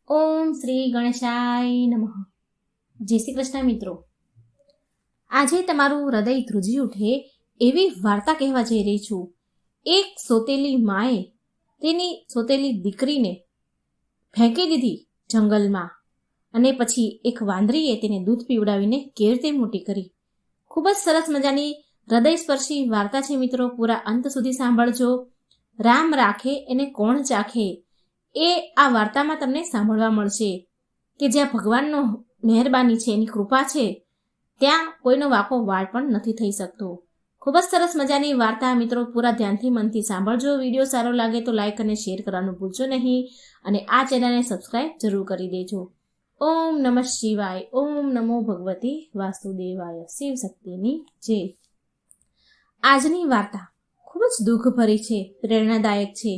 ઓમ શ્રી ગણેશાય નમઃ. જય શ્રી કૃષ્ણ મિત્રો. આજે તમારું હૃદય ધ્રુજી ઉઠે એવી વાર્તા કહેવા જઈ રહી છું. એક સોતેલી માએ તેની સોતેલી દીકરીને ફેંકી દીધી જંગલમાં, અને પછી એક વાંદરીએ તેને દૂધ પીવડાવીને કેવી રીતે મોટી કરી. ખૂબ જ સરસ મજાની હૃદયસ્પર્શી વાર્તા છે મિત્રો. પૂરા અંત સુધી સાંભળજો. રામ રાખે એને કોણ ચાખે, એ આ વાર્તામાં તમને સાંભળવા મળશે કે જ્યાં ભગવાનનો મહેરબાની છે, એની કૃપા છે, ત્યાં કોઈનો વાંકો વાળ પણ નથી થઈ શકતો. ખૂબ જ સરસ મજાની વાર્તા મિત્રો. પૂરા ધ્યાનથી મનથી સાંભળજો. વિડીયો સારો લાગે તો લાઈક અને શેર કરવાનું ભૂલશો નહીં, અને આ ચેનલને સબસ્ક્રાઈબ જરૂર કરી દેજો. ઓમ નમઃ શિવાય. ઓમ નમો ભગવતી વાસુદેવાય. શિવ શક્તિની જય. આજની વાર્તા ખૂબ જ દુઃખભરી છે, પ્રેરણાદાયક છે.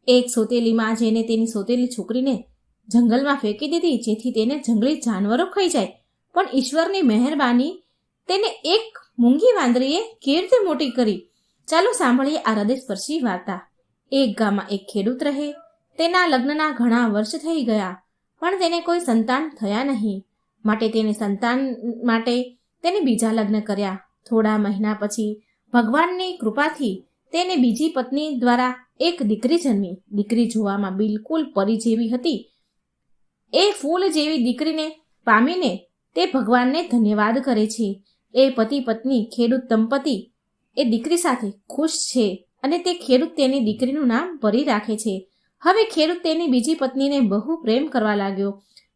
એક સોતેલી માં જેને તેની સોતેલી છોકરીને જંગલમાં ફેંકી દીધી જેથી તેને જંગલી જાનવરો ખાઈ જાય, પણ ઈશ્વરની મહેરબાની તેને એક મૂંગી વાંદરીએ કેવી રીતે મોટી કરી. ચાલો સાંભળીએ આ હૃદયસ્પર્શી વાર્તા. એક ગામમાં એક ખેડૂત રહે. તેના લગ્નના ઘણા વર્ષ થઈ ગયા, પણ તેને કોઈ સંતાન થયા નહીં. માટે તેને સંતાન માટે તેને બીજા લગ્ન કર્યા. થોડા મહિના પછી ભગવાનની કૃપાથી તેને બીજી પત્ની દ્વારા એક દીકરી જન્મી. દીકરી જોવામાં બિલકુલ પરી જેવી હતી. એ ફૂલ જેવી દીકરીને પામીને તે ભગવાનને ધન્યવાદ કરે છે. એ પતિ પત્ની ખેડૂત દંપતી એ દીકરી સાથે ખુશ છે, અને તે ખેડૂત તેની દીકરીનું નામ પરી રાખે છે. હવે ખેડૂત તેની બીજી પત્નીને બહુ પ્રેમ કરવા લાગ્યો,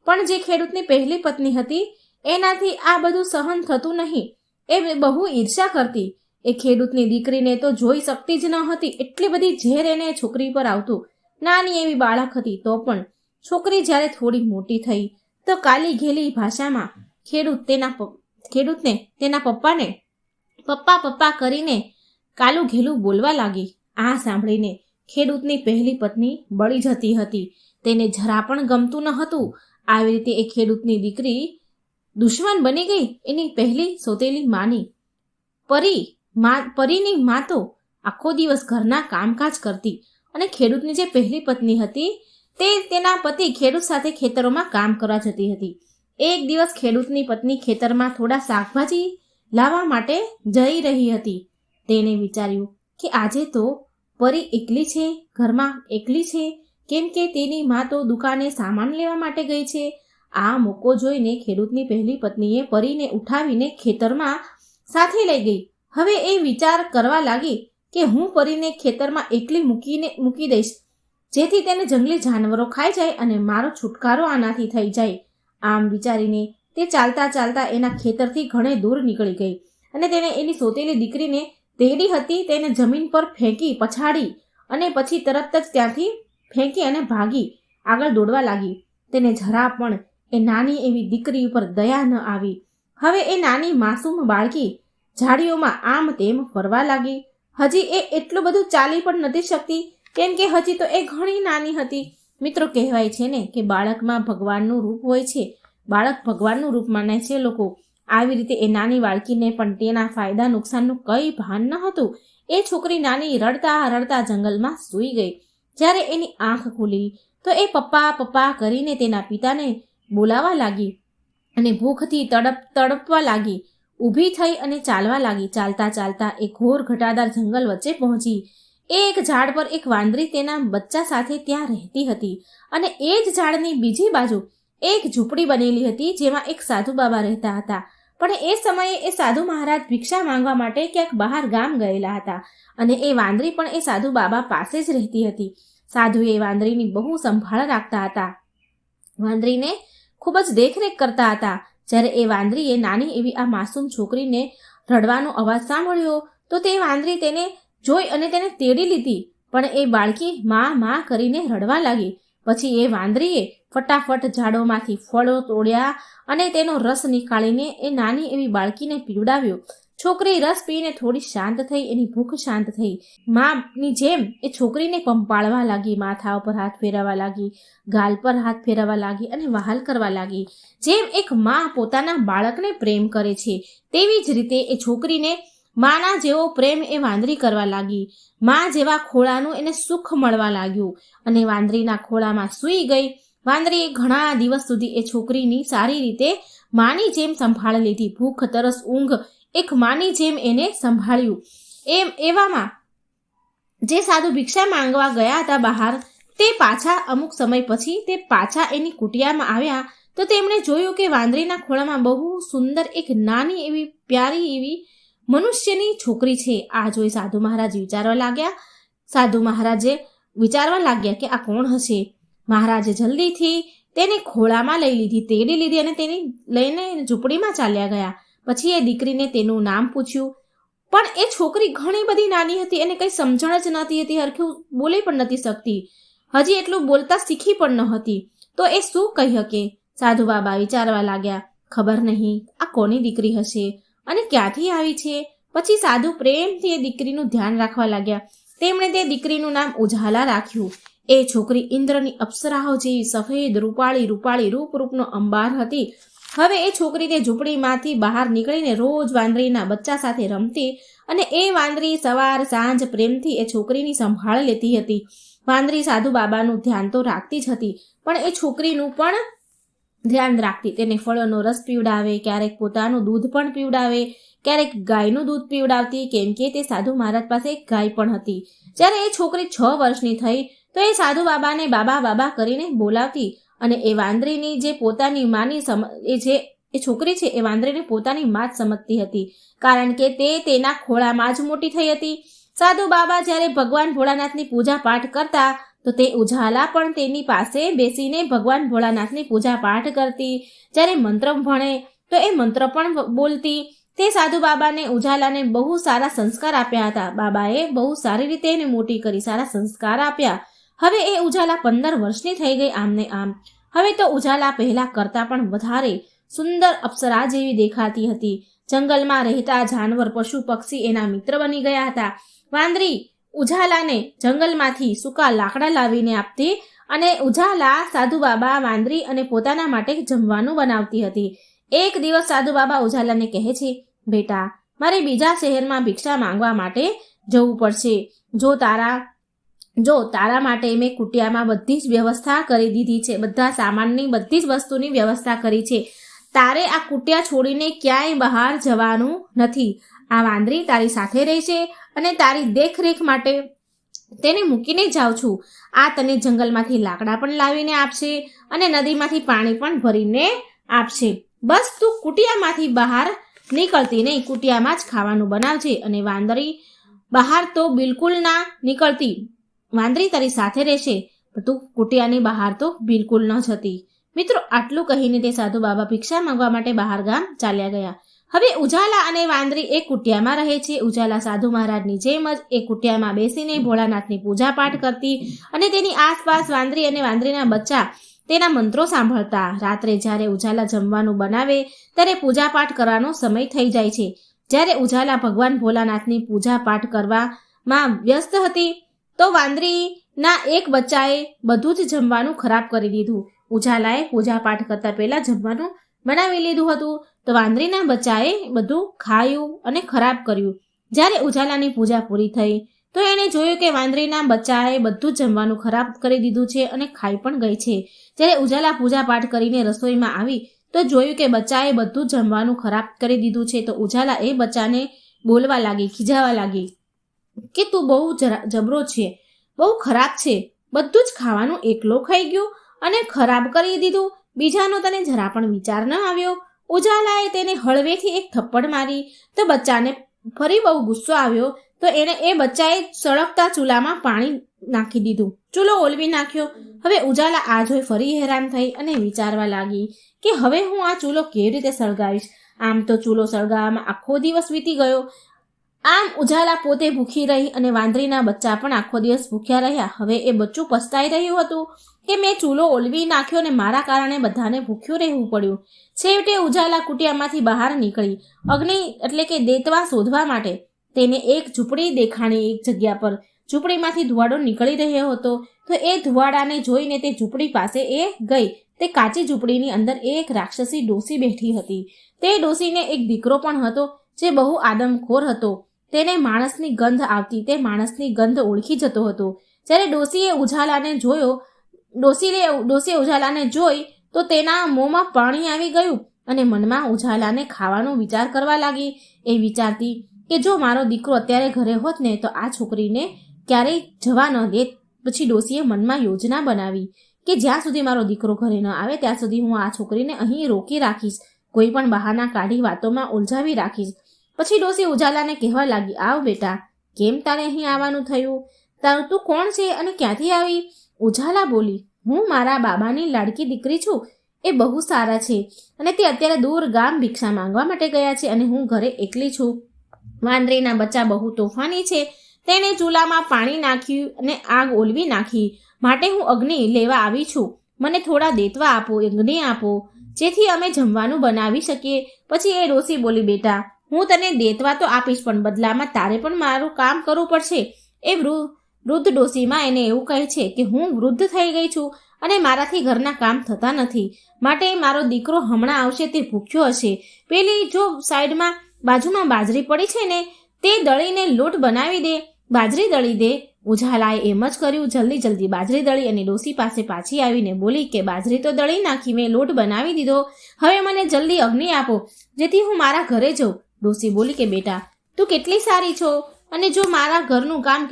પણ જે ખેડૂતની પહેલી પત્ની હતી એનાથી આ બધું સહન થતું નહીં. એ બહુ ઈર્ષા કરતી. એ ખેડૂતની દીકરીને તો જોઈ શકતી જ ન હતી. એટલી બધી ઝેર એને છોકરી પર આવતું. નાની એવી બાળક હતી તો પણ. છોકરી જ્યારે થોડી મોટી થઈ તો કાલી ઘેલી ભાષામાં ખેડૂતને તેના પપ્પાને પપ્પા પપ્પા કરીને કાલું ઘેલું બોલવા લાગી. આ સાંભળીને ખેડૂતની પહેલી પત્ની બળી જતી હતી. તેને જરા પણ ગમતું ન હતું. આવી રીતે એ ખેડૂતની દીકરી દુશ્મન બની ગઈ એની પહેલી સોતેલી માની. પરીની મા તો આખો દિવસ ઘરના કામકાજ કરતી, અને ખેડૂતની જે પહેલી પત્ની હતી તે તેના પતિ ખેડૂત સાથે ખેતરોમાં કામ કરવા જતી હતી. એક દિવસ ખેડૂતની પત્ની ખેતરમાં થોડા શાકભાજી લાવવા માટે જઈ રહી હતી. તેણે વિચાર્યું કે આજે તો પરી એકલી છે, ઘરમાં એકલી છે, કેમ કે તેની મા તો દુકાને સામાન લેવા માટે ગઈ છે. આ મોકો જોઈને ખેડૂતની પહેલી પત્નીએ પરીને ઉઠાવીને ખેતરમાં સાથે લઈ ગઈ. હવે એ વિચાર કરવા લાગી કે હું પરીને ખેતરમાં એકલી મૂકી દઈશ, જેથી તેને જંગલી જાનવરો ખાઈ જાય અને મારો છુટકારો આનાથી થઈ જાય. આમ વિચારીને તે ચાલતા ચાલતા એના ખેતરથી ઘણે દૂર નીકળી ગઈ, અને તેને એની સોતેલી દીકરીને તેડી હતી તેને જમીન પર ફેંકી પછાડી, અને પછી તરત જ ત્યાંથી ફેંકી અને ભાગી આગળ દોડવા લાગી. તેને જરા પણ એ નાની એવી દીકરી ઉપર દયા ન આવી. હવે એ નાની માસૂમ બાળકી ઝાડીઓમાં આમ તેમ ફરવા લાગી. હજી એ એટલું બધું ચાલી પણ નથી શકતી, કેમ કે હજી તો એ ઘણી નાની હતી. મિત્રો, કહેવાય છે ને કે બાળકમાં ભગવાનનું રૂપ હોય છે. બાળક ભગવાનનું રૂપ માને છે લોકો. આવી રીતે એ નાની બાળકીને પણ તેના ફાયદા નુકસાનનું કંઈ ભાન ન હતું. એ છોકરી નાની રડતા રડતા જંગલમાં સૂઈ ગઈ. જ્યારે એની આંખ ખુલી તો એ પપ્પા પપ્પા કરીને તેના પિતાને બોલાવા લાગી, અને ભૂખથી તડપવા લાગી. ઊભી થઈ અને ચાલવા લાગી. ચાલતા ચાલતા એ ઘોર ઘટાદાર જંગલ વચ્ચે પહોંચી. એક ઝાડ પર એક વાંદરી તેના બચ્ચા સાથે ત્યાં રહેતી હતી, અને એ જ ઝાડની બીજી બાજુ એક ઝૂંપડી બનેલી હતી જેમાં એક સાધુ બાબા રહેતા હતા. પણ એ સમયે એ સાધુ મહારાજ ભિક્ષા માંગવા માટે ક્યાંક બહાર ગામ ગયેલા હતા, અને એ વાંદરી પણ એ સાધુ બાબા પાસે જ રહેતી હતી. સાધુ એ વાંદરીની બહુ સંભાળ રાખતા હતા, વાંદરીને ખૂબ જ દેખરેખ કરતા હતા. જ્યારે એ વાંદરીએ નાની એવી આ માસૂમ છોકરીને રડવાનો અવાજ સાંભળ્યો તો તે વાંદરી તેને જોઈ અને તેને તેડી લીધી. પણ એ બાળકી માં કરીને રડવા લાગી. પછી એ વાંદરીએ ફટાફટ ઝાડોમાંથી ફળો તોડ્યા અને તેનો રસ નીકાળીને એ નાની એવી બાળકીને પીવડાવ્યો. છોકરી રસ પીને થોડી શાંત થઈ. એની ભૂખ શાંત થઈ. માની જેમ એ છોકરીને પંપાળવા લાગી, માથા ઉપર હાથ ફેરવવા લાગી, ગાલ પર હાથ ફેરવવા લાગી અને વહાલ કરવા લાગી. જેમ એક મા પોતાના બાળકને પ્રેમ કરે છે તેવી જ રીતે એ છોકરીને માના જેવો પ્રેમ એ વાંદરી કરવા લાગી. મા જેવા ખોળાનું એને સુખ મળવા લાગ્યું, અને વાંદરીના ખોળામાં સૂઈ ગઈ. વાંદરીએ ઘણા દિવસ સુધી એ છોકરીની સારી રીતે માની જેમ સંભાળી લીધી. ભૂખ, તરસ, ઊંઘ એક માની જેમ એને સંભાળ્યું. એવામાં જે સાધુ ભિક્ષા માંગવા ગયા હતા બહાર, તે પાછા અમુક સમય પછી તે પાછા એની કુટિયામાં આવ્યા તો તેમણે જોયું કે વાંદરીના ખોળામાં બહુ સુંદર એક નાની એવી પ્યારી એવી મનુષ્યની છોકરી છે. આ જોઈ સાધુ મહારાજ વિચારવા લાગ્યા કે આ કોણ હશે. મહારાજે જલ્દીથી તેને ખોળામાં લઈ લીધી, તેડી લીધી અને તેને લઈને ઝૂંપડીમાં ચાલ્યા ગયા. પછી એ દીકરીને તેનું નામ પૂછ્યું, પણ એ છોકરી ઘણી બધી નાની હતી અને કંઈ સમજણ જ નહોતી હતી, હરખું બોલી પણ નથી શકતી, હજી એટલું બોલતા શીખી પણ ન હતી, તો એ શું કહી શકે. સાધુ બાબા વિચારવા લાગ્યા, ખબર નહીં આ કોની દીકરી હશે અને ક્યાંથી આવી છે. પછી સાધુ પ્રેમથી એ દીકરીનું ધ્યાન રાખવા લાગ્યા. તેમણે તે દીકરીનું નામ ઉજાલા રાખ્યું. એ છોકરી ઇન્દ્રની અપ્સરાઓ જેવી સફેદ રૂપાળી રૂપનો અંબાર હતી. હવે એ છોકરી તે ઝૂંપડીમાંથી બહાર નીકળીને રોજ વાંદરીના બચ્ચા સાથે રમતી અને એ વાંદરી સવાર સાંજ પ્રેમથી એ છોકરીની સંભાળ લેતી હતી. વાંદરી સાધુ બાબાનું ધ્યાન તો રાખતી જ હતી, પણ એ છોકરીનું પણ ધ્યાન રાખતી. તેને ફળોનો રસ પીવડાવે, ક્યારેક પોતાનું દૂધ પણ પીવડાવે, ક્યારેક ગાયનું દૂધ પીવડાવતી, કેમ કે તે સાધુ મહારાજ પાસે એક ગાય પણ હતી. જ્યારે એ છોકરી 6 વર્ષની થઈ તો એ સાધુ બાબાને બાબા કરીને બોલાવતી અને એ વાંદરીની જે પોતાની માની એ છોકરી છે એ વાંદરીને પોતાની માં જ સમજતી હતી, કારણ કે તે તેના ખોળામાં જ મોટી થઈ હતી. સાધુ બાબા જ્યારે ભગવાન ભોળાનાથની પૂજા પાઠ કરતા તો તે ઉજાલા પણ તેની પાસે બેસીને ભગવાન ભોળાનાથની પૂજા પાઠ કરતી. જ્યારે મંત્ર ભણે તો એ મંત્ર પણ બોલતી. તે સાધુ બાબાને ઉજાલાને બહુ સારા સંસ્કાર આપ્યા હતા. બાબાએ બહુ સારી રીતે એને મોટી કરી, સારા સંસ્કાર આપ્યા. હવે એ ઉજાલા 15 વર્ષની થઈ ગઈ. આમને આમ હવે તો ઉજાલા પહેલા કરતાં પણ વધારે સુંદર અપ્સરા જેવી દેખાતી હતી. જંગલમાં રહેતા જાનવર, પશુ, પક્ષી એના મિત્ર બની ગયા હતા. વાંદરી ઉજાલાને જંગલમાંથી સૂકા લાકડા લાવીને આપતી અને ઉજાલા સાધુ બાબા, વાંદરી અને પોતાના માટે જમવાનું બનાવતી હતી. એક દિવસ સાધુ બાબા ઉજાલાને કહે છે, બેટા, મારે બીજા શહેરમાં ભિક્ષા માંગવા માટે જવું પડશે. જો તારા માટે મેં કુટિયામાં બધી જ વ્યવસ્થા કરી દીધી છે, બધા સામાનની બધી જ વસ્તુની વ્યવસ્થા કરી છે. તારે આ કુટિયા છોડીને ક્યાંય બહાર જવાનું નથી. આ વાંદરી તારી સાથે રહેશે અને તારી દેખરેખ માટે તેને મૂકીને જાઉં છું. આ તને જંગલમાંથી લાકડા પણ લાવીને આપશે અને નદીમાંથી પાણી પણ ભરીને આપશે. બસ તું કુટિયામાંથી બહાર નીકળતી નહીં, કુટિયામાં જ ખાવાનું બનાવજે. અને વાંદરી બહાર તો બિલકુલ ના નીકળતી. વાંદરી તારી સાથે રહેશે, પણ તું કુટિયાની બહાર તો બિલકુલ ન જતી. મિત્રો, આટલું કહીને તે સાધુ બાબા ભિક્ષા માંગવા માટે બહાર ગામ ચાલ્યા ગયા. હવે ઉજાલા અને વાંદરી એક કુટિયામાં રહે છે. ઉજાલા સાધુ મહારાજની જેમ જ એ કુટિયામાં બેસીને ભોળાનાથની પૂજા પાઠ કરતી અને તેની આસપાસ વાંદરી અને વાંદરીના બચ્ચા તેના મંત્રો સાંભળતા. રાત્રે જ્યારે ઉજાલા જમવાનું બનાવે ત્યારે પૂજા પાઠ કરવાનો સમય થઈ જાય છે. જ્યારે ઉજાલા ભગવાન ભોલાનાથની પૂજા પાઠ કરવામાં વ્યસ્ત હતી તો વાંદરીના એક બચ્ચાએ બધું જ જમવાનું ખરાબ કરી દીધું. ઉજાલાએ પૂજા પાઠ કરતા પહેલા જમવાનું બનાવી લીધું હતું તો વાંદરીના બચ્ચાએ બધું ખાયું અને ખરાબ કર્યું. જ્યારે ઉજાલાની પૂજા પૂરી થઈ તો એણે જોયું કે વાંદરીના બચ્ચાએ બધું જ જમવાનું ખરાબ કરી દીધું છે અને ખાઈ પણ ગઈ છે. જ્યારે ઉજાલા પૂજા પાઠ કરીને રસોઈમાં આવી તો જોયું કે બચ્ચાએ બધું જ જમવાનું ખરાબ કરી દીધું છે. તો ઉજાલા એ બચ્ચાને બોલવા લાગી, ખીજાવા લાગી કે તું બહુ જબરો છે, બહુ ખરાબ છે, બધું જ ખાવાનું એકલો ખાઈ ગયો અને ખરાબ કરી દીધું, બીજાનો તને જરા પણ વિચાર ન આવ્યો. ઉજાલાએ તેને હળવેથી એક થપ્પડ મારી તો બચ્ચાને ફરી બહુ ગુસ્સો આવ્યો તો એણે એ બચ્ચાએ સળગતા ચૂલામાં પાણી નાખી દીધું, ચૂલો ઓલવી નાખ્યો. હવે ઉજાલા આ જોઈ ફરી હેરાન થઈ અને વિચારવા લાગી કે હવે હું આ ચૂલો કેવી રીતે સળગાવીશ. આમ તો ચૂલો સળગાવવામાં આખો દિવસ વીતી ગયો. આમ ઉજાલા પોતે ભૂખી રહી અને વાંદરીના બચ્ચા પણ આખો દિવસ ભૂખ્યા રહ્યા. હવે એ બચ્ચું પસ્તાઈ રહ્યું હતું કે મેં ચૂલો ઓલવી નાખ્યો અને મારા કારણે બધાને ભૂખ્યું રહેવું પડ્યું. છેવટે ઉજાલા કુટિયામાંથી બહાર નીકળી અગ્નિ એટલે કે દેતવા શોધવા માટે. તેને એક ઝૂંપડી દેખાણી. એક જગ્યા પર ઝૂંપડીમાંથી ધુવાડો નીકળી રહ્યો હતો તો એ ધુવાડાને જોઈને તે ઝૂંપડી પાસે એ ગઈ. તે કાચી ઝૂંપડીની અંદર એક રાક્ષસી ડોસી બેઠી હતી. તે ડોસીને એક દીકરો પણ હતો જે બહુ આદમખોર હતો. તેને માણસની ગંધ આવતી, તે માણસની ગંધ ઓળખી જતો હતો. જ્યારે ડોસીએ ઉજાલાને જોયો ડોસી ઉજાલાને જોઈ તો તેના મોંમાં પાણી આવી ગયું અને મનમાં ઉજાલાને ખાવાનો વિચાર કરવા લાગી. એ વિચારતી કે જો મારો દીકરો અત્યારે ઘરે હોત ને તો આ છોકરીને ક્યારેય જવા ન દે. પછી ડોસીએ મનમાં યોજના બનાવી કે જ્યાં સુધી મારો દીકરો ઘરે ન આવે ત્યાં સુધી હું આ છોકરીને અહીં રોકી રાખીશ, કોઈ પણ બહાના કાઢી વાતોમાં ઉલઝાવી રાખીશ. પછી ડોસી ઉજાલાને કહેવા લાગી, આવ બેટા, કેમ તારે અહીં આવવાનું થયું? તારું તું કોણ છે અને ક્યાંથી આવી? ઉજાલા બોલી, હું મારા બાબાની લાડકી દીકરી છું. એ બહુ સારા છે અને તે અત્યારે દૂર ગામ ભિક્ષા માંગવા માટે ગયા છે અને હું ઘરે એકલી છું. વાંદરીના બચ્ચા બહુ તોફાની છે, તેણે ચૂલામાં પાણી નાખ્યું અને આગ ઓલવી નાખી, માટે હું અગ્નિ લેવા આવી છું. મને થોડા દેતવા આપો, અગ્નિ આપો, જેથી અમે જમવાનું બનાવી શકીએ. પછી એ ડોસી બોલી, બેટા, હું તને દેતવા તો આપીશ, પણ બદલામાં તારે પણ મારું કામ કરવું પડશે. એ વૃદ્ધ ડોસીમાં એને એવું કહે છે કે હું વૃદ્ધ થઈ ગઈ છું અને મારાથી ઘરના કામ થતા નથી, માટે મારો દીકરો હમણાં આવશે, તે ભૂખ્યો હશે. પેલી જો સાઈડમાં બાજુમાં બાજરી પડી છે ને, તે દળીને લોટ બનાવી દે, બાજરી દળી દે. ઉજાલાએ એમ જ કર્યું. જલ્દી બાજરી દળી અને ડોસી પાસે પાછી આવીને બોલી કે બાજરી તો દળી નાખી, મેં લોટ બનાવી દીધો, હવે મને જલ્દી અગ્નિ આપો જેથી હું મારા ઘરે જાઉં. ડોસી બોલી કે બેટા, તું કેટલી સારી છો અને જો મારા ઘરનું કામ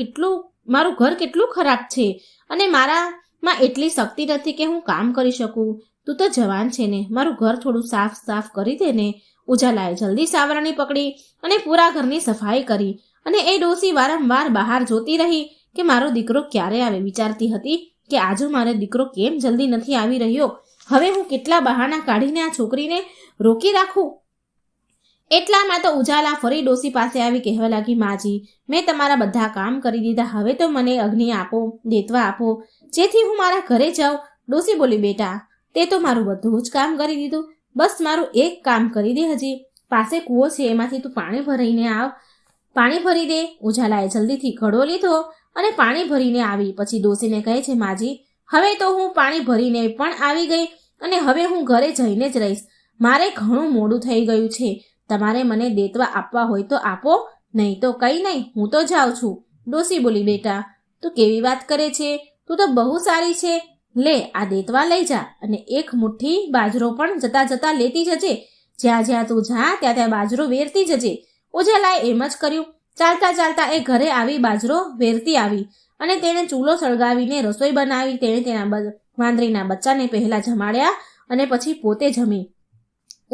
મારું ઘર કેટલું ખરાબ છે અને મારામાં એટલી શક્તિ નથી કે હું કામ કરી શકું. તું તો જવાન છે ને, મારું ઘર થોડું સાફ કરી દે ને. ઉજાલાએ જલ્દી સાવરણી પકડી અને પૂરા ઘરની સફાઈ કરી અને એ ડોસી વારંવાર બહાર જોતી રહી કે મારો દીકરો ક્યારે આવે. વિચારતી હતી કે આજુ મારો દીકરો કેમ જલ્દી નથી આવી રહ્યો, હવે હું કેટલા બહાના કાઢીને આ છોકરીને રોકી રાખું. એટલામાં તો ઉજાલા ફરી ડોસી પાસે આવી કહેવા લાગી, માજી, મેં તમારા બધા કામ કરી દીધા, હવે તો મને અગ્નિ આપો, દેતવા આપો, જેથી હું મારા ઘરે જાઉં. ડોસી બોલી, બેટા, તે તો મારું બધું જ કામ કરી દીધું, બસ મારું એક કામ કરી દે. હજી પાસે કૂવો છે, એમાંથી તું પાણી ભરીને આવ, પાણી ભરી દે. ઉજાલાએ જલ્દીથી ઘડો લીધો અને પાણી ભરીને આવી. પછી ડોસીને કહે છે, માજી, હવે તો હું પાણી ભરીને પણ આવી ગઈ અને હવે હું ઘરે જઈને જ રહીશ. મારે ઘણું મોડું થઈ ગયું છે. તમારે મને દેતવા આપવા હોય તો આપો, નહીં તો કંઈ નહીં, હું તો જાઉં છું. ડોસી બોલી, બેટા, તું કેવી વાત કરે છે? તું તો બહુ સારી છે. લે, આ દેતવા લઈ જા અને એક મુઠ્ઠી બાજરો પણ જતા જતા લેતી જજે. જ્યાં જ્યાં તું જા ત્યાં ત્યાં બાજરો વેરતી જજે. ઉજાલાએ એમ જ કર્યું. ચાલતા એ ઘરે આવી બાજરો વેરતી આવી અને તેણે ચૂલો સળગાવીને રસોઈ બનાવી. તેણે તેના વાંદરીના બચ્ચાને પહેલા જમાડ્યા અને પછી પોતે જમી.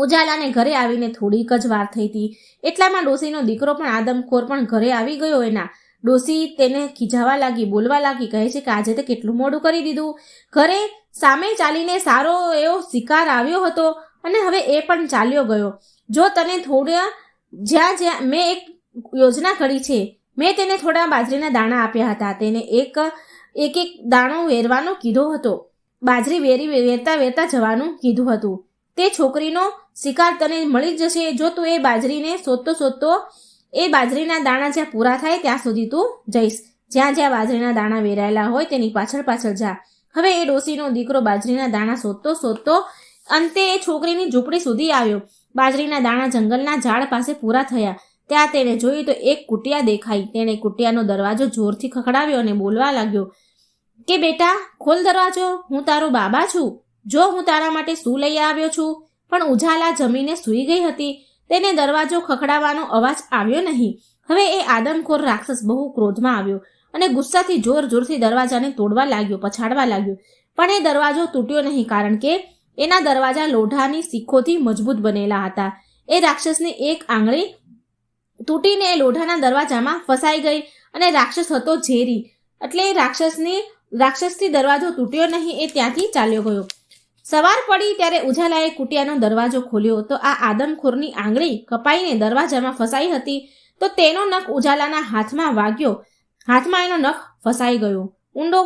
ઉજાલાને ઘરે આવીને થોડીક જ વાર થઈ હતી એટલામાં ડોસીનો દીકરો પણ આદમખોર પણ ઘરે આવી ગયો. એના ડોસી તેને ખીજાવા લાગી, બોલવા લાગી, કહે છે કે આજે તે કેટલું મોડું કરી દીધું. ઘરે સામે ચાલીને સારો એવો શિકાર આવ્યો હતો અને હવે એ પણ ચાલ્યો ગયો. જો તને થોડા જ્યાં મેં એક યોજના કરી છે, મેં તેને થોડા બાજરીના દાણા આપ્યા હતા, તેને એક દાણો વેરવાનો કીધો હતો, બાજરી વેરતા જવાનું કીધું હતું. તે છોકરીનો શિકાર તને મળી જશે જો તું એ બાજરીને શોધતો એ બાજરીના દાણા જ્યાં પૂરા થાય ત્યાં સુધી તું જઈશ. જ્યાં જ્યાં બાજરીના દાણા વેરાયેલા હોય તેની પાછળ જા. હવે એ ડોસીનો દીકરો બાજરીના દાણા શોધતો અંતે એ છોકરીની ઝૂંપડી સુધી આવ્યો. બાજરીના દાણા જંગલના ઝાડ પાસે પૂરા થયા. ત્યાં તેને જોયું તો એક કુટિયા દેખાઈ. તેણે કુટિયાનો દરવાજો જોરથી ખખડાવ્યો અને બોલવા લાગ્યો કે બેટા, ખોલ દરવાજો, હું તારો બાબા છું, જો હું તારા માટે શું લઈ આવ્યો છું. પણ ઉજાલા જમીને સૂઈ ગઈ હતી, તેને દરવાજો ખખડાવવાનો અવાજ આવ્યો નહીં. હવે એ આદમખોર રાક્ષસ બહુ ક્રોધમાં આવ્યો અને ગુસ્સાથી જોરથી દરવાજાને તોડવા લાગ્યો, પછાડવા લાગ્યો. પણ એ દરવાજો તૂટ્યો નહીં, કારણ કે એના દરવાજા લોઢાની શીખોથી મજબૂત બનેલા હતા. એ રાક્ષસની એક આંગળી તૂટીને એ લોઢાના દરવાજામાં ફસાઈ ગઈ અને રાક્ષસ હતો ઝેરી, એટલે રાક્ષસથી દરવાજો તૂટ્યો નહીં, એ ત્યાંથી ચાલ્યો ગયો. સવાર પડી ત્યારે ઉજાલાએ કુટિયાનો દરવાજો ખોલ્યો તો આ આદમખોરની આંગળી કપાઈને દરવાજામાં ફસાઈ હતી. તો તેનો નખ ઉજાલાના હાથમાં વાગ્યો, હાથમાં એનો નખ ફસાઈ ગયો, ઊંડો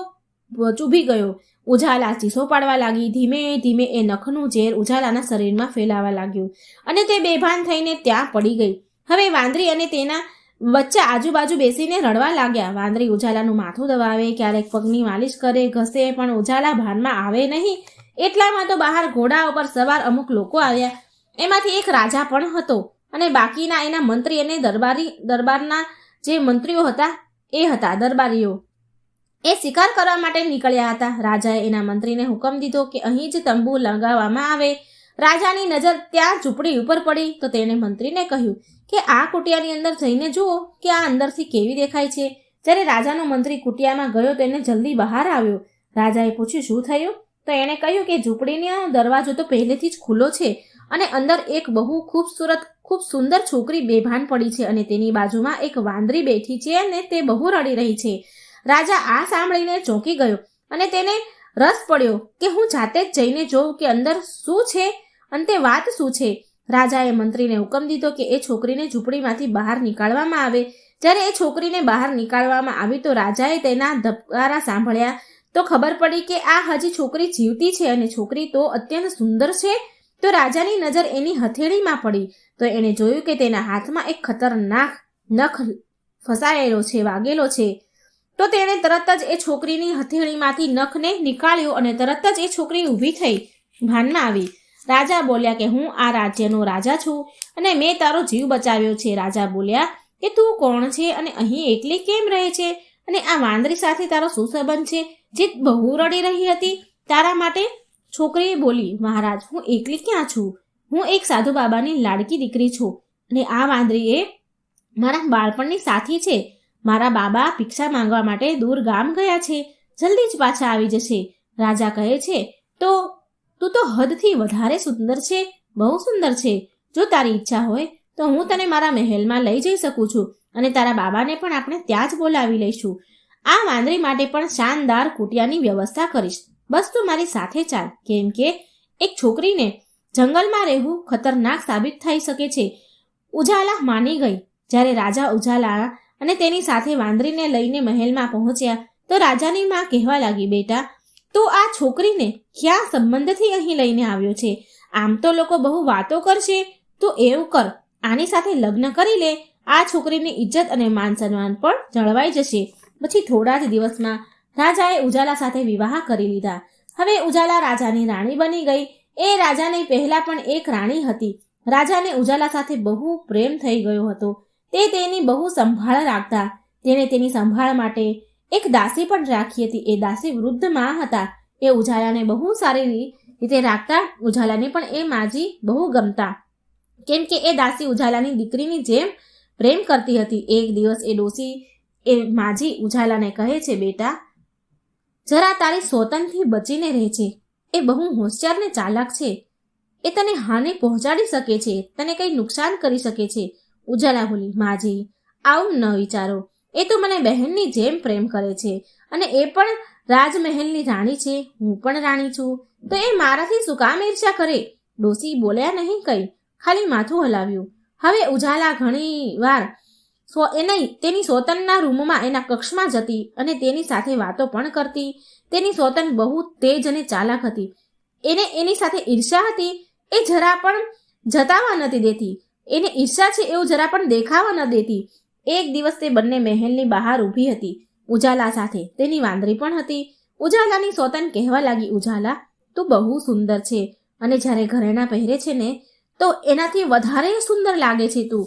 ચૂભી ગયો. ઉજાલા ચીસો પાડવા લાગી. ધીમે ધીમે એ નખનું ઝેર ઉજાલાના શરીરમાં ફેલાવા લાગ્યું અને તે બેભાન થઈને ત્યાં પડી ગઈ. હવે વાંદરી અને તેના બચ્ચા આજુબાજુ બેસીને રડવા લાગ્યા. વાંદરી ઉજાલાનું માથું દબાવે, ક્યારેક પગની માલિશ કરે, ઘસે, પણ ઉજાલા ભાનમાં આવે નહીં. એટલામાં તો બહાર ઘોડા ઉપર સવાર અમુક લોકો આવ્યા. એમાંથી એક રાજા પણ હતો અને બાકીના એના મંત્રી અને દરબારના જે મંત્રીઓ હતા એ હતા દરબારીઓ. એ શિકાર કરવા માટે નીકળ્યા હતા. રાજાએ એના મંત્રીને હુકમ દીધો કે અહીં જ તંબુ લગાવવામાં આવે. રાજાની નજર ત્યાં ઝૂંપડી ઉપર પડી તો તેણે મંત્રીને કહ્યું કે આ કુટિયાની અંદર જઈને જુઓ કે આ અંદરથી કેવી દેખાય છે. જ્યારે રાજાનો મંત્રી કુટિયામાં ગયો તો એને જલ્દી બહાર આવ્યો. રાજાએ પૂછ્યું શું થયું? તો એણે કહ્યું કે ઝૂંપડીનો દરવાજો તો પહેલેથી જ ખુલ્લો છે અને અંદર એક બહુ ખૂબ સુંદર છોકરી બેભાન પડી છે અને તેની બાજુમાં એક વાંદરી બેઠી છે અને તે બહુ રડી રહી છે. રાજા આ સાંભળીને ચોંકી ગયો અને તેને રસ પડ્યો કે હું જાતે જ જઈને જોઉં કે અંદર શું છે અને તે વાત શું છે. રાજાએ મંત્રીને હુકમ દીધો કે એ છોકરીને ઝૂંપડીમાંથી બહાર નીકાળવામાં આવે. જ્યારે એ છોકરીને બહાર નીકાળવામાં આવી તો રાજાએ તેના ધબકારા સાંભળ્યા તો ખબર પડી કે આ હજી છોકરી જીવતી છે અને છોકરી તો અત્યંત સુંદર છે. તો રાજાની નજર એની હથેળીમાં પડી તો એણે જોયું કે તેના હાથમાં એક ખતરનાક નખ ફસાયેલો છે, વાગેલો છે. તો તેણે તરત જ એ છોકરીની હથેળીમાંથી નખને નીકાળ્યો અને તરત જ એ છોકરી ઊભી થઈ ભાનમાં આવી. રાજા બોલ્યા કે હું આ રાજ્યનો રાજા છું અને મેં તારો જીવ બચાવ્યો છે. રાજા બોલ્યા કે તું કોણ છે અને અહીં એકલી કેમ રહે છે અને આ વાંદરી સાથે તારો શું સંબંધ છે જે બહુ રડી રહી હતી તારા માટે? છોકરીએ બોલી, મહારાજ, હું એકલી ક્યાં છું? હું એક સાધુ બાબાની લાડકી દીકરી છું અને આ વાંદરી એ મારા બાળપણની સાથી છે. મારા બાબા ભિક્ષા માંગવા માટે દૂર ગામ ગયા છે, જલ્દી જ પાછા આવી જશે. રાજા કહે છે તો તું તો હદથી વધારે સુંદર છે, બહુ સુંદર છે. જો તારી ઈચ્છા હોય તો હું તને મારા મહેલમાં લઈ જઈ શકું છું અને તારા બાબાને પણ આપણે ત્યાં જ બોલાવી લઈશું. આ વાંદરી માટે પણ શાનદાર કુટિયાની વ્યવસ્થા કરીશ. બસ તું મારી સાથે ચાલ, કેમ કે એક છોકરીને જંગલમાં રહેવું ખતરનાક સાબિત થઈ શકે છે. ઉજાલા માની ગઈ. જ્યારે રાજા ઉજાલા અને તેની સાથે વાંદરીને લઈને મહેલમાં પહોંચ્યા તો રાજાની માં કહેવા લાગી, બેટા, તું આ છોકરીને ક્યાં સંબંધથી અહીં લઈને આવ્યો છે? આમ તો લોકો બહુ વાતો કરશે, તું એવું કર, આની સાથે લગ્ન કરી લે. આ છોકરીની ઇજ્જત અને માન સન્માન પણ જળવાઈ જશે. પછી થોડા જ દિવસમાં રાજાએ ઉજાલા સાથે વિવાહ કરી લીધા. હવે ઉજાલા રાજાની રાણી બની ગઈ. એ રાજાને પહેલા પણ એક રાણી હતી. રાજાને ઉજાલા સાથે બહુ પ્રેમ થઈ ગયો હતો. તે તેની બહુ સંભાળ રાખતા. તેણે તેની સંભાળ માટે એક દાસી પણ રાખી હતી. એ દાસી વૃદ્ધ માં હતા. એ ઉજાલાને બહુ સારી રીતે રાખતા. ઉજાલાને પણ એ માજી બહુ ગમતા, કેમ કે એ દાસી ઉજાલાની દીકરીની જેમ પ્રેમ કરતી હતી. એક દિવસ એ ડોસી એ માજી ઉજાલાને કહે છે, બેટા, જરા તારી સોતનથી બચીને રહે છે. એ બહુ હોશિયાર ને ચાલાક છે. એ તને હાનિ પહોંચાડી શકે છે, તને કંઈ નુકસાન કરી શકે છે. ઉજાલા બોલી, માજી, આવું ન વિચારો. એ તો મને બહેનની જેમ પ્રેમ કરે છે અને એ પણ રાજમહેલની રાણી છે, હું પણ રાણી છું. તો એ મારાથી શું કામ ઈર્ષ્યા કરે? ડોસી બોલ્યા નહીં કંઈ, ખાલી માથું હલાવ્યું. હવે ઉજાલા ઘણી વાર તેની સોતનના રૂમમાં, એના કક્ષમાં જતી અને તેની સાથે વાતો પણ કરતી. તેની સોતન બહુ તેજ અને ચાલાક હતી. એને એની સાથે ઈર્ષ્યા હતી. એ જરા પણ જતાવા નથી દેતી. એને ઈર્ષ્યા છે એવું જરા પણ દેખાવા ન દેતી. એક દિવસ તે બંને મહેલની બહાર ઊભી હતી, ઉજાલા સાથે. તેની વાંદરી પણ હતી. ઉજાલાની સોતન કહેવા લાગી, ઉજાલા, તું બહુ સુંદર છે અને જ્યારે ઘરેણાં પહેરે છે ને તો એનાથી વધારે સુંદર લાગે છે તું.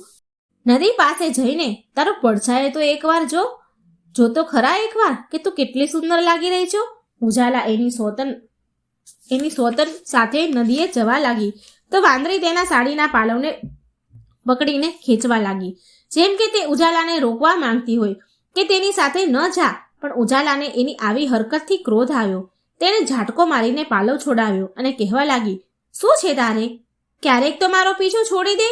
નદી પાસે જઈને તારો પડછાયો તો એકવાર જો તો ખરા એકવાર કે તું કેટલી સુંદર લાગી રહી છો. ઉજાલા એની સોતન સાથે નદીએ જવા લાગી તો વાંદરી તેના સાડીના પાલવને પકડીને ખેંચવા લાગી, જેમ કે તે ઉજાલાને રોકવા માંગતી હોય કે તેની સાથે ન જા. પણ ઉજાલાને એની આવી હરકતથી ક્રોધ આવ્યો. તેણે ઝાટકો મારીને પાલવ છોડાવ્યો અને કહેવા લાગી, શું છે તારે? ક્યારેક તો મારો પીછો છોડી દે.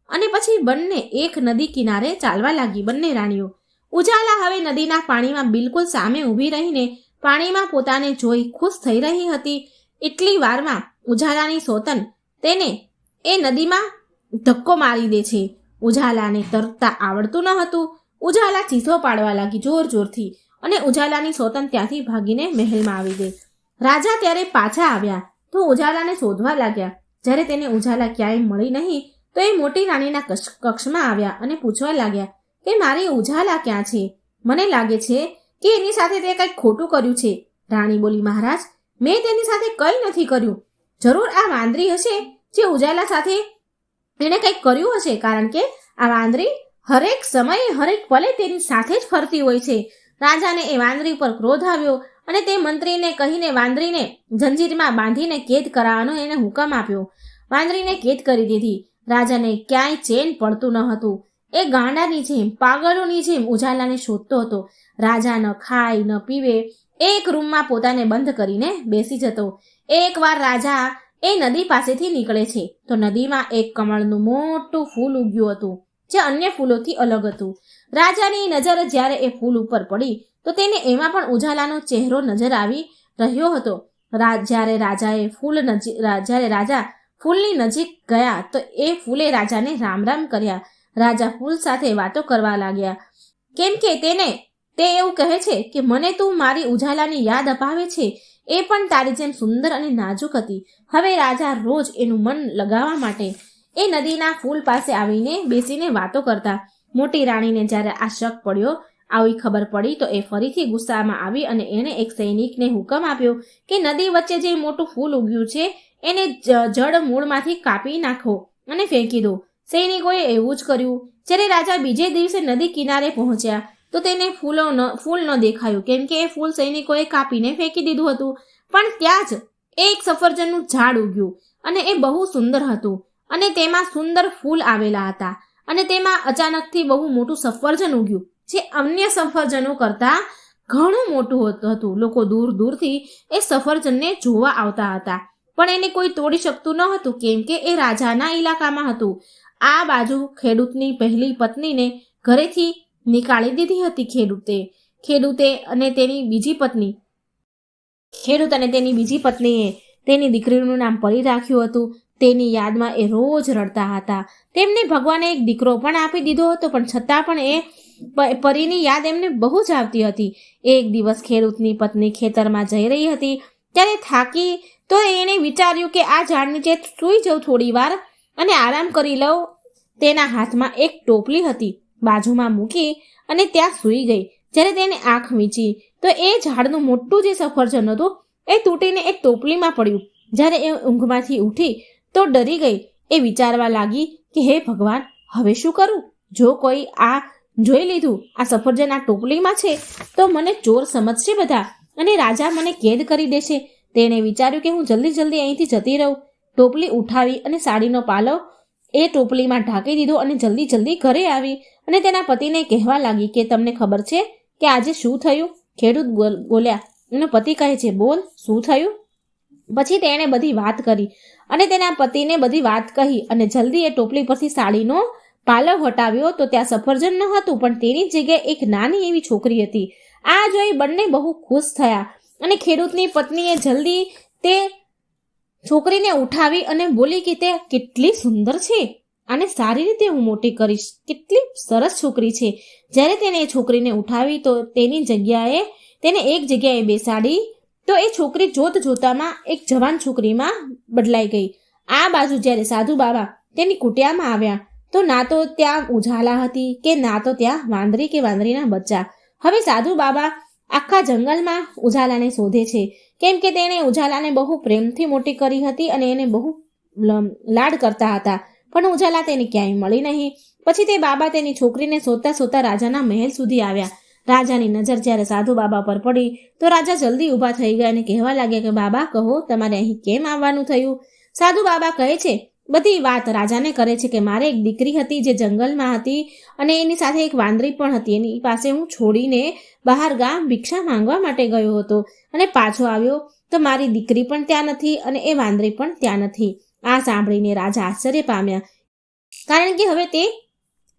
અને પછી બંને એક નદી કિનારે ચાલવા લાગી, બંને રાણીઓ. ઉજાલા હવે નદીના પાણીમાં બિલકુલ સામે ઊભી રહીને પાણીમાં પોતાને જોઈ ખુશ થઈ રહી હતી. એટલી વારમાં ઉજાલાની સોતન તેને એ નદીમાં ધક્કો મારી દે છે. ઉજાલાને તરતા આવડતું ન હતું. ઉજાલા ચીસો પાડવા લાગી જોર જોરથી અને ઉજાલાની સોતન ત્યાંથી ભાગીને મહેલમાં આવી ગઈ. રાજા ત્યારે પાછા આવ્યા તો ઉજાલાને શોધવા લાગ્યા. જ્યારે તેને ઉજાલા ક્યાંય મળી નહીં તો એ મોટી રાણીના કક્ષમાં આવ્યા અને પૂછવા લાગ્યા કે મારી ઉજાલા ક્યાં છે? મને લાગે છે કે એની સાથે તે કંઈક ખોટું કર્યું છે. રાણી બોલી, મહારાજ, મેં તેની સાથે કંઈ નથી કર્યું. જરૂર આ વાંદરી હશે જે ઉજાલા સાથે એણે કંઈક કર્યું હશે, કારણ કે આ વાંદરી હરેક સમયે હરેક પલે તેની સાથે જ ફરતી હોય છે. રાજાને એ વાંદરી પર ક્રોધ આવ્યો અને તે મંત્રીને કહીને વાંદરીને જંજીરમાં બાંધીને કેદ કરાવવાનો એને હુકમ આપ્યો. વાંદરીને કેદ કરી દીધી. રાજાને ક્યાંય ચેન પડતું ન હતું. એ ગાંડાની જેમ પાગલોની જેમ ઉજાલાને શોધતો હતો. રાજા ન ખાય ન પીવે, એક રૂમમાં પોતાને બંધ કરીને બેસી જતો. એકવાર રાજા એ નદી પાસેથી નીકળે છે તો નદીમાં એક કમળનું મોટું ફૂલ ઉગ્યું હતું જે અન્ય ફૂલોથી અલગ હતું. રાજાની નજર જ્યારે એ ફૂલ ઉપર પડી તો તેને એમાં પણ ઉજાલાનો ચહેરો નજર આવી રહ્યો હતો. જ્યારે રાજા ફૂલની નજીક ગયા તો એ ફૂલે રાજાને રામ રામ કર્યા. રાજા ફૂલ સાથે વાતો કરવા લાગ્યા, કેમ કે તે એવું કહે છે કે મને તું મારી ઉજાલાની યાદ અપાવે છે, એ પણ તારી જેમ સુંદર અને નાજુક હતી. હવે રાજા રોજ એનું મન લગાવવા માટે એ નદીના ફૂલ પાસે આવીને બેસીને વાતો કરતા. મોટી રાણીને જ્યારે આ શક પડ્યો, આવી ખબર પડી તો એ ફરીથી ગુસ્સામાં આવી અને એણે એક સૈનિકને હુકમ આપ્યો કે નદી વચ્ચે જે મોટું ફૂલ ઉગ્યું છે એને જડ મૂળમાંથી કાપી નાખો અને ફેંકી દો. સૈનિકોએ એવું જ કર્યું. જ્યારે રાજા બીજે દિવસે નદી કિનારે પહોંચ્યા તો તેને ફૂલ ન દેખાયું, કેમ કે એ ફૂલ સૈનિકોએ કાપીને ફેંકી દીધું હતું. પણ ત્યાં જ એક સફરજનનું ઝાડ ઉગ્યું અને એ બહુ સુંદર હતું અને તેમાં સુંદર ફૂલ આવેલા હતા અને તેમાં અચાનકથી બહુ મોટું સફરજન ઉગ્યું જે અન્ય સફરજનો કરતાં ઘણું મોટું હતું. લોકો દૂર દૂરથી એ સફરજનને જોવા આવતા હતા, પણ એને કોઈ તોડી શકતું ન હતું, કેમ કે એ રાજાના ઇલાકામાં હતું. આ બાજુ ખેડૂતની પહેલી પત્નીને ઘરેથી નીકાળી દીધી હતી ખેડૂત અને તેની બીજી પત્નીએ તેની દીકરીનું નામ પરી રાખ્યું હતું. તેની યાદમાં એ રોજ રડતા હતા. તેમને ભગવાને એક દીકરો પણ આપી દીધો હતો, પણ છતાં પણ એ પરીની યાદ એમને બહુ જ આવતી હતી. એક દિવસ ખેડૂતની પત્ની ખેતરમાં જઈ રહી હતી ત્યારે થાકી તો એણે વિચાર્યું કે આ ઝાડ નીચે સૂઈ જાઉં થોડી વાર અને આરામ કરી લઉં. તેના હાથમાં એક ટોપલી હતી, બાજુમાં મૂકી અને ત્યાં સૂઈ ગઈ. જ્યારે તેને આંખ વીંચી તો એ ઝાડનું મોટું જે સફરજન હતું એ તૂટીને એક ટોપલીમાં પડ્યું. જ્યારે એ ઊંઘમાંથી ઉઠી તો ડરી ગઈ. એ વિચારવા લાગી કે હે ભગવાન, હવે શું કરું? જો કોઈ આ જોઈ લીધું આ સફરજન આ ટોપલીમાં છે તો મને ચોર સમજશે બધા અને રાજા મને કેદ કરી દેશે. તેણે વિચાર્યું કે હું જલ્દી અહીંથી જતી રહું. ટોપલી ઉઠાવી અને સાડીનો પાલો એ ટોપલીમાં ઢાંકી દીધો અને જલ્દી ઘરે આવી અને તેના પતિને કહેવા લાગી કે તમને ખબર છે કે આજે શું થયું? ખેડૂત બોલ્યા. એનો પતિ કહે છે, બોલ, શું થયું? પછી તેણે બધી વાત કરી અને તેના પતિને બધી વાત કહી અને જલ્દી એ ટોપલી પરથી સાડીનો પાલવ હટાવ્યો તો ત્યાં સફરજન ન હતું, પણ તેની જગ્યાએ એક નાની એવી છોકરી હતી. આ જોઈ બંને બહુ ખુશ થયા અને ખેડૂતની પત્નીએ જલ્દી તે છોકરીને ઉઠાવી અને બોલી કે તે કેટલી સુંદર છે, આને સારી રીતે હું મોટી કરીશ, કેટલી સરસ છોકરી છે. જ્યારે તેને એ છોકરીને ઉઠાવી તો તેને એક જગ્યાએ બેસાડી તો એ છોકરી જોતામાં એક જવાન છોકરીમાં બદલાઈ ગઈ. આ બાજુ જ્યારે સાધુ બાબા તેની કુટિયામાં આવ્યા તો ના તો ત્યાં ઉજાલા હતી કે ના તો ત્યાં વાંદરી કે વાંદરીના બચ્ચા. હવે સાધુ બાબા આખા જંગલમાં ઉજાલાને શોધે છે, કેમ કે તેણે ઉજાલાને બહુ પ્રેમથી મોટી કરી હતી અને એને બહુ લાડ કરતા હતા, પણ ઉજાલા તેને ક્યાંય મળી નહીં. પછી તે બાબા તેની છોકરીને શોધતા રાજાના મહેલ સુધી આવ્યા. રાજાની નજર જ્યારે સાધુ બાબા પર પડી તો રાજા જલ્દી ઊભા થઈ ગયા અને કહેવા લાગ્યા કે બાબા, કહો તમારે અહીં કેમ આવવાનું થયું? સાધુ બાબા કહે છે, બધી વાત રાજાને કરે છે કે મારે એક દીકરી હતી જે જંગલમાં હતી અને એની સાથે એક વાંદરી પણ હતી. એની પાસે હું છોડીને બહાર ગામ ભિક્ષા માંગવા માટે ગયો હતો અને પાછો આવ્યો તો મારી દીકરી પણ ત્યાં નથી અને એ વાંદરી પણ ત્યાં નથી. આ સાંભળીને રાજા આશ્ચર્ય પામ્યા, કારણ કે હવે તે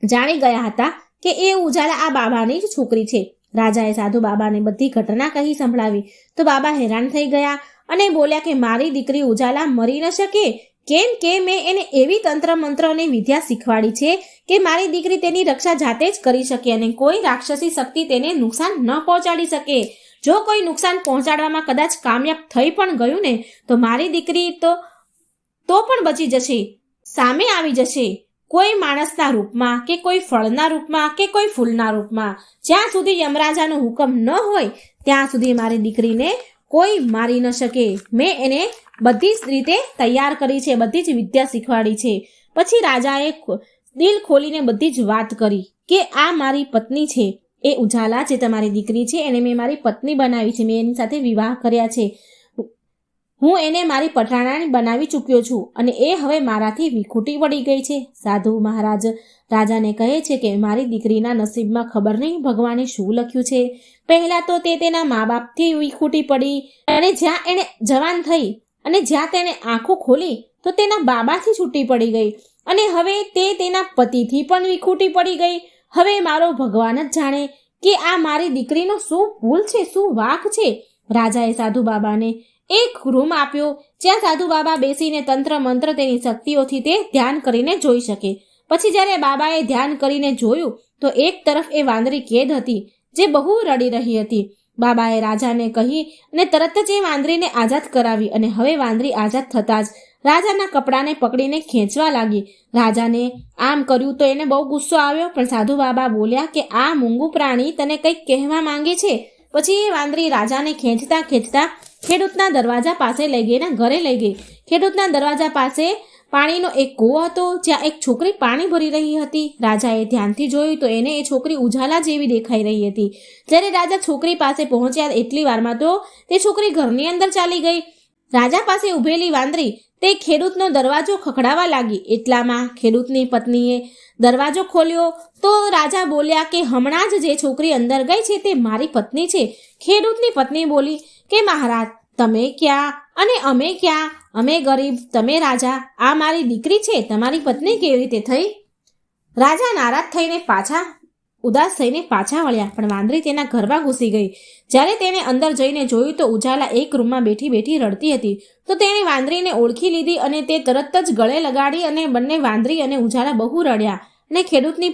જાણી ગયા હતા કે એ ઉજાલા આ બાબાની જ છોકરી છે. રાજાએ સાધુ બાબાને બધી ઘટના કહી સંભળાવી તો બાબા હેરાન થઈ ગયા અને બોલ્યા કે મારી દીકરી ઉજાલા મરી ન શકે, કેમ કે મેં એને એવી તંત્ર મંત્ર અને વિદ્યા શીખવાડી છે કે મારી દીકરી તેની રક્ષા જાતે જ કરી શકે અને કોઈ રાક્ષસી શક્તિ તેને નુકસાન ન પહોંચાડી શકે. જો કોઈ નુકસાન પહોંચાડવામાં કદાચ કામયાબ થઈ પણ ગયું ને તો મારી દીકરી તો પણ બચી જશે, સામે આવી જશે, કોઈ માણસના રૂપમાં કે કોઈ ફળના રૂપમાં કે કોઈ ફૂલના રૂપમાં. જ્યાં સુધી યમરાજાનો હુકમ ન હોય ત્યાં સુધી મારી દીકરીને કોઈ મારી ન શકે. મેં એને બધી જ રીતે તૈયાર કરી છે, બધી જ વિદ્યા શીખવાડી છે. પછી રાજાએ દિલ ખોલીને બધી જ વાત કરી કે આ મારી પત્ની છે, એ ઉજાલા જે તમારી દીકરી છે એને મેં મારી પત્ની બનાવી છે, મેં એની સાથે વિવાહ કર્યા છે, હું એને મારી પઠાણાણી બનાવી ચૂક્યો છું અને એ હવે મારાથી વિખૂટી પડી ગઈ છે. સાધુ મહારાજ રાજાને કહે છે કે મારી દીકરીના નસીબમાં ખબર નહીં ભગવાને શું લખ્યું છે. પહેલાં તો તે તેના મા બાપથી વિખૂટી પડી અને જ્યાં એણે જવાન થઈ અને જ્યાં તેણે આંખો ખોલી તો તેના બાબાથી છૂટી પડી ગઈ અને હવે તે તેના પતિથી પણ વિખૂટી પડી ગઈ. હવે મારો ભગવાન જ જાણે કે આ મારી દીકરીનો શું ભૂલ છે, શું વાંક છે. રાજાએ સાધુ બાબાને એક રૂમ આપ્યો જ્યાં સાધુ બાબા બેસીને તંત્ર મંત્ર તેની શક્તિઓથી તે ધ્યાન કરીને જોઈ શકે. પછી જ્યારે બાબાએ ધ્યાન કરીને જોયું તો એક તરફ એ વાંદરી કેદ હતી જે બહુ રડી રહી હતી. બાબાએ રાજાને કહી અને તરત જ એ વાંદરીને આઝાદ કરાવી અને હવે વાંદરી આઝાદ થતાં જ રાજાના કપડાને પકડીને ખેંચવા લાગી. રાજાને આમ કર્યું તો એને બહુ ગુસ્સો આવ્યો, પણ સાધુ બાબા બોલ્યા કે આ મૂંગું પ્રાણી તને કંઈક કહેવા માંગે છે. પછી એ વાંદરી રાજાને ખેંચતા ખેંચતા ખેડૂતના દરવાજા પાસે લઈ ગઈ, એના ઘરે લઈ ગઈ. ખેડૂતના દરવાજા પાસે પાણીનો એક કૂવો હતો જ્યાં એક છોકરી પાણી ભરી રહી હતી. રાજાએ ધ્યાનથી જોયું તો એને એ છોકરી ઉજાલા જેવી દેખાઈ રહી હતી. જ્યારે રાજા છોકરી પાસે પહોંચ્યા એટલી વારમાં તો તે છોકરી ઘરની અંદર ચાલી ગઈ. રાજા પાસે ઊભેલી વાંદરી તે ખેડૂતનો દરવાજો ખખડાવવા લાગી. એટલામાં ખેડૂતની પત્નીએ દરવાજો ખોલ્યો તો રાજા બોલ્યા કે હમણાં જ જે છોકરી અંદર ગઈ છે તે મારી પત્ની છે. ખેડૂતની પત્ની બોલી કે મહારાજ તમે ક્યાં અને અમે ક્યાં? અમે ગરીબ, તમે રાજા. આ મારી દીકરી છે, તમારી પત્ની કેવી રીતે થઈ? રાજા નારાજ થઈને ઉદાસ થઈને પાછા વળ્યા, પણ વાંદરી તેના ઘરમાં ઘૂસી ગઈ. જ્યારે તેણે અંદર જઈને જોયું તો ઉજાલા એક રૂમમાં બેઠી બેઠી રડતી હતી. તો તેણે વાંદરીને ઓળખી લીધી અને તે તરત જ ગળે લગાડી અને બંને વાંદરી અને ઉજાલા બહુ રડ્યા અને ખેડૂતની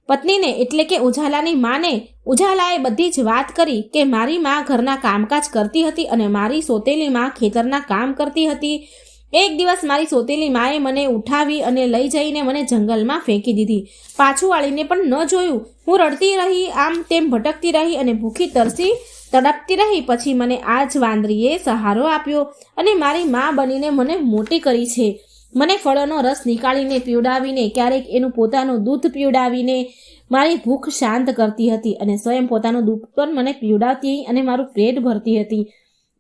પત્નીને એટલે કે ઉજાલાની માને ઉજાલાએ બધી જ વાત કરી કે મારી માં ઘરના કામકાજ કરતી હતી અને મારી સોતેલી માં ખેતરના કામ કરતી હતી. એક દિવસ મારી સોતેલી માએ મને ઉઠાવી અને લઈ જઈને મને જંગલમાં ફેંકી દીધી. પાછું વાળીને પણ ન જોયું. હું રડતી રહી, આમ તેમ ભટકતી રહી અને ભૂખી તરસી તડપતી રહી. પછી મને આ જ વાંદરીએ સહારો આપ્યો અને મારી મા બનીને મને મોટી કરી છે. મને ફળોનો રસ નીકાળીને પીવડાવીને, ક્યારેક એનું પોતાનું દૂધ પીવડાવીને મારી ભૂખ શાંત કરતી હતી અને સ્વયં પોતાનું દૂધ પણ મને પીવડાવતી અને મારું પેટ ભરતી હતી.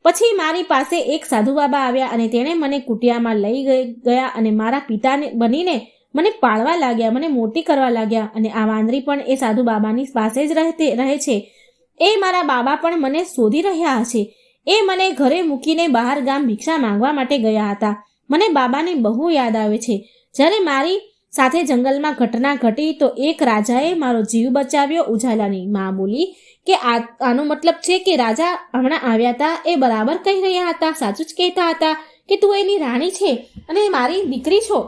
પછી મારી પાસે એક સાધુ બાબા આવ્યા અને તેણે મને કુટિયામાં લઈ ગયા અને મારા પિતાને બનીને મને પાળવા લાગ્યા, મને મોટી કરવા લાગ્યા. અને આ વાંદરી પણ એ સાધુ બાબાની પાસે જ રહે છે. એ મારા બાબા પણ મને શોધી રહ્યા હશે. એ મને ઘરે મૂકીને બહાર ગામ ભિક્ષા માંગવા માટે ગયા હતા. મને બાબાની બહુ યાદ આવે છે. જ્યારે મારી સાથે જંગલમાં ઘટના ઘટી તો એક રાજાએ મારો જીવ બચાવ્યો. ઉજાલાની મા બોલી કે આનો મતલબ છે કે રાજા હમણાં આવ્યા હતા એ બરાબર કહી રહ્યા હતા, સાચું જ કહેતા હતા કે તું એની રાણી છે અને મારી દીકરી છો.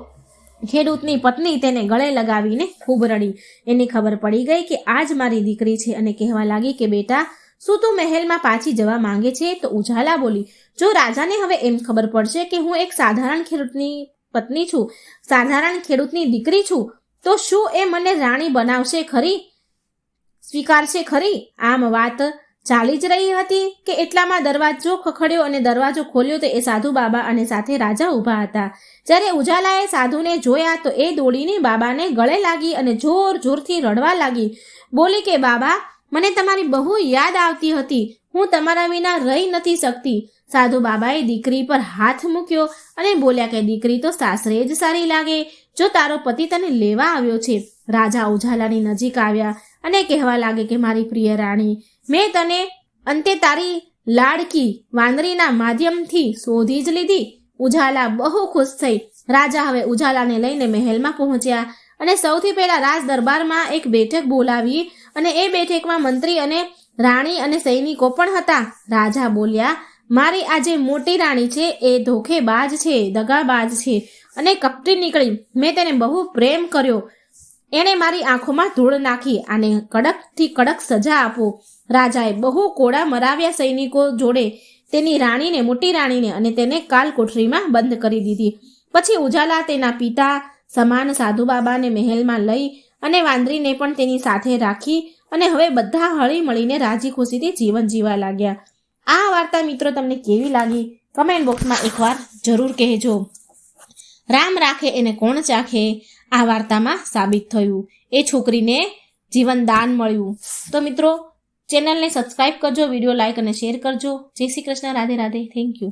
ખેડૂતની પત્ની તેને ગળે લગાવીને ખૂબ રડી. એને ખબર પડી ગઈ કે આ જ મારી દીકરી છે અને કહેવા લાગી કે બેટા શું તું મહેલમાં પાછી જવા માંગે છે? તો ઉજાલા બોલી જો રાજાને હવે એમ ખબર પડશે કે હું એક સાધારણ ખેડૂતની પત્ની છું, સાધારણ ખેડૂતની દીકરી છું, તો શું એ મને રાણી બનાવશે ખરી, સ્વીકારશે ખરી? આમ વાત ચાલી જ રહી હતી કે એટલામાં દરવાજો ખખડ્યો અને દરવાજો ખોલ્યો તો એ સાધુ બાબા અને સાથે રાજા ઊભા હતા. જ્યારે ઉજાલાએ સાધુને જોયા તો એ દોડીને બાબાને ગળે લાગી અને જોર જોરથી રડવા લાગી. બોલી કે બાબા મને તમારી બહુ યાદ આવતી હતી, હું તમારા વિના રહી નથી શકતી. સાધુ બાબાએ દીકરી પર હાથ મૂક્યો અને બોલ્યા કે દીકરી તો સાસરે જ સારી લાગે જો તારો પતિ તને લેવા આવ્યો છે. રાજા ઉજાલાની નજીક આવ્યા અને કહેવા લાગે કે મારી પ્રિય રાણી, મેં તને અંતે તારી લાડકી વાંદરીના માધ્યમથી શોધી જ લીધી. ઉજાલા બહુ ખુશ થઈ. રાજા હવે ઉજાલાને લઈને મહેલમાં પહોંચ્યા અને સૌથી પહેલા રાજ દરબારમાં એક બેઠક બોલાવી અને એ બેઠકમાં મંત્રી અને રાણી અને સૈનિકો પણ હતા. રાજા બોલ્યા મારી આ જે મોટી રાણી છે એ ધોખેબાજ છે, દગાબાજ છે અને કપટી નીકળી. મેં તેને બહુ પ્રેમ કર્યો, એણે મારી આંખોમાં ધૂળ નાખી. આને કડકથી કડક સજા આપો. રાજાએ બહુ કોડા મરાવ્યા સૈનિકો જોડે તેની રાણીને, મોટી રાણીને, અને તેને કાલ કોઠરીમાં બંધ કરી દીધી. પછી ઉજાલા તેના પિતા સમાન સાધુ બાબાને મહેલમાં લઈ અને વાંદરીને પણ તેની સાથે રાખી અને હવે બધા હળી મળીને રાજી ખુશીથી જીવન જીવવા લાગ્યા. આ વાર્તા મિત્રો તમને કેવી લાગી કમેન્ટ બોક્સમાં એકવાર જરૂર કહેજો. રામ રાખે એને કોણ ચાખે આ વાર્તામાં સાબિત થયું. એ છોકરીને જીવન દાન મળ્યું. તો મિત્રો ચેનલને સબસ્ક્રાઇબ કરજો, વિડીયો લાઇક અને શેર કરજો. જય શ્રી કૃષ્ણ, રાધે રાધે, થેન્ક યુ.